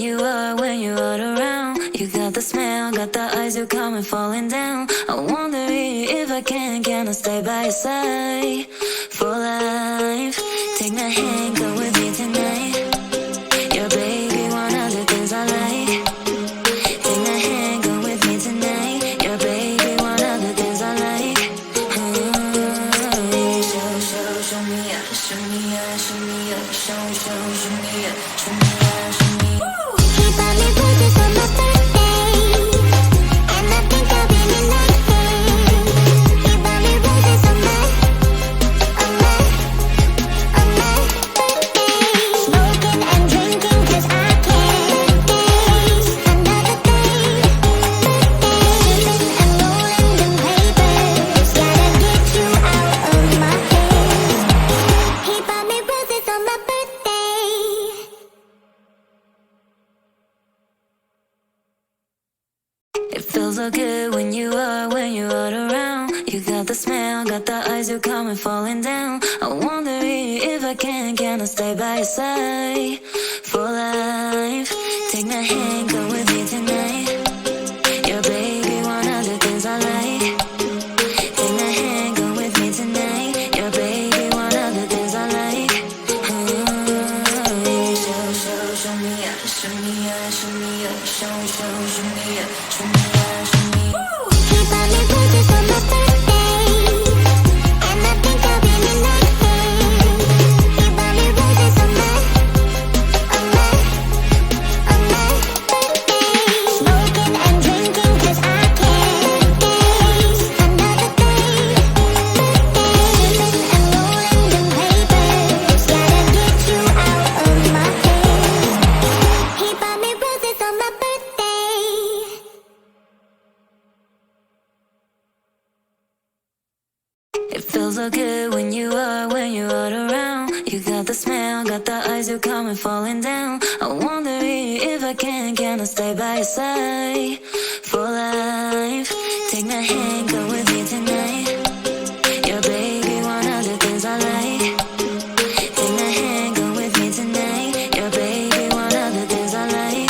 you are when you're all around. You got the smell, got the eyes, you come and falling down. I wonder if I can I stay by your side for life? Take my hand, go with me tonight. Your baby, one of the things I like. Take my hand, go with me tonight. Your baby, one of the things I like. Show me up, show me up, show me up, show me up, show me up, show me up. He bought me roses on my birthday, and I think I'll be in nothing. He bought me roses on my birthday. Smoking and drinking 'cause I can't face another day. Sipping and rolling them papers, gotta get you out of my face. He bought me roses on my birthday. It feels so good when you're all around. You got the smell, got the eyes, you come and falling down. I wonder if I can I stay by your side for life? Take my hand, go with me tonight. Your baby, one of the things I like. Take my hand, go with me tonight. Your baby, one of the things I like. Show me up, show me up, show me up, show me up, show me up, show me up. He bought me roses on my birthday, and I think I'll be in nothing. He bought me roses on my birthday. Smoking and drinking 'cause I can't face another day. Sipping and rolling them papers, gotta get you out of my face. He bought me roses on my birthday. It feels so good when you're all around. You got the smell, got the eyes, you come and falling down. I wonder if I can I stay by your side for life? Take my hand, go with me tonight. Your baby, one of the things I like. Take my hand, go with me tonight. Your baby, one of the things I like.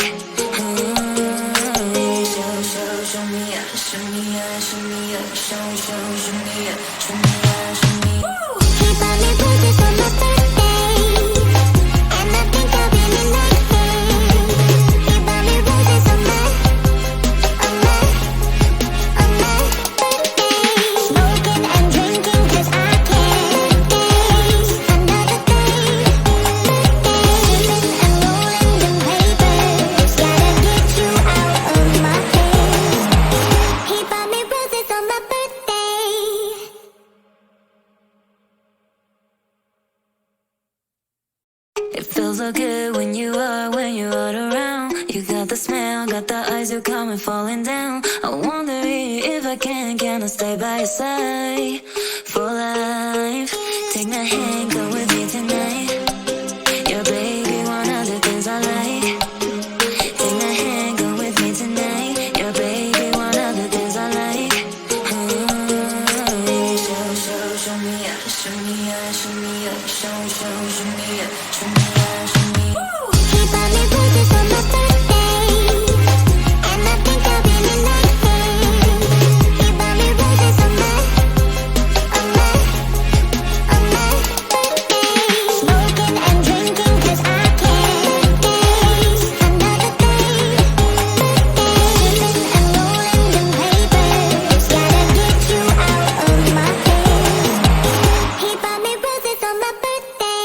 Show me up, show me up, show me up, show me up, show me up, show me up. He bought me roses on my birthday, and I think I'll be in nothing. He bought me roses on my birthday. Smoking and drinking 'cause I can't face another day. Sipping and rolling them papers, gotta get you out of my face. He bought me roses on my birthday. It feels so good when you're all around. You got the smell, got the eyes, you come and falling down. I wonder if I can I stay by your side for life? Take my hand, go with me tonight. Your baby, one of the things I like. Take my hand, go with me tonight. Your baby, one of the things I like. Show me up, show me up, show me up, show me up, show me up, show me up. He bought me roses on my birthday, and I think I'll be in nothing. He bought me roses on my birthday. Smoking and drinking 'cause I can't face another day. Sipping and rolling them papers, gotta get you out of my face. He bought me roses on my birthday.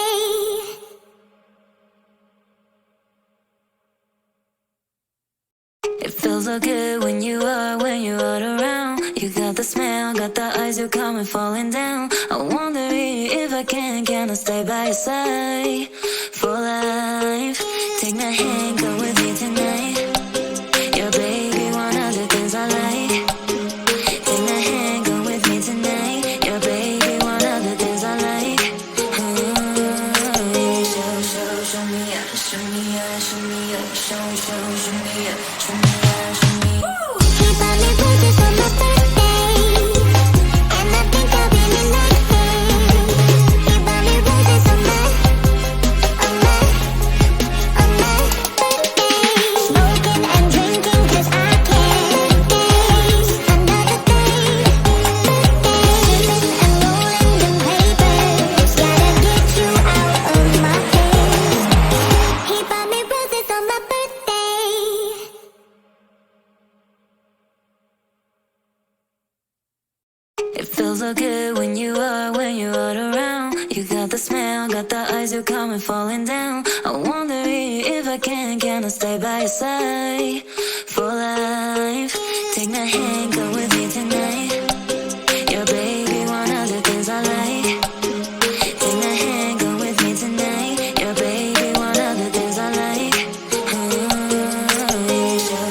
It feels so good when you're all around. You got the smell, got the eyes, you come and falling down. I wonder if I can I stay by your side for life? Take my hand, go with me tonight. Your baby, one of the things I like. Take my hand, go with me tonight. Your baby, one of the things I like. Show me up, show me up, show me up, show me up, show me up, show me up. He bought me roses on my birthday, and I think I'll be in nothing. He bought me roses on my birthday. feels so good when you're all around. You got the smell, got the eyes, you're coming falling down. I wonder if I can I stay by your side for life? Take my hand, go with me tonight. Your baby, one of the things I like. Take my hand, go with me tonight. Your baby, one of the things I like.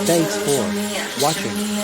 Thanks for watching.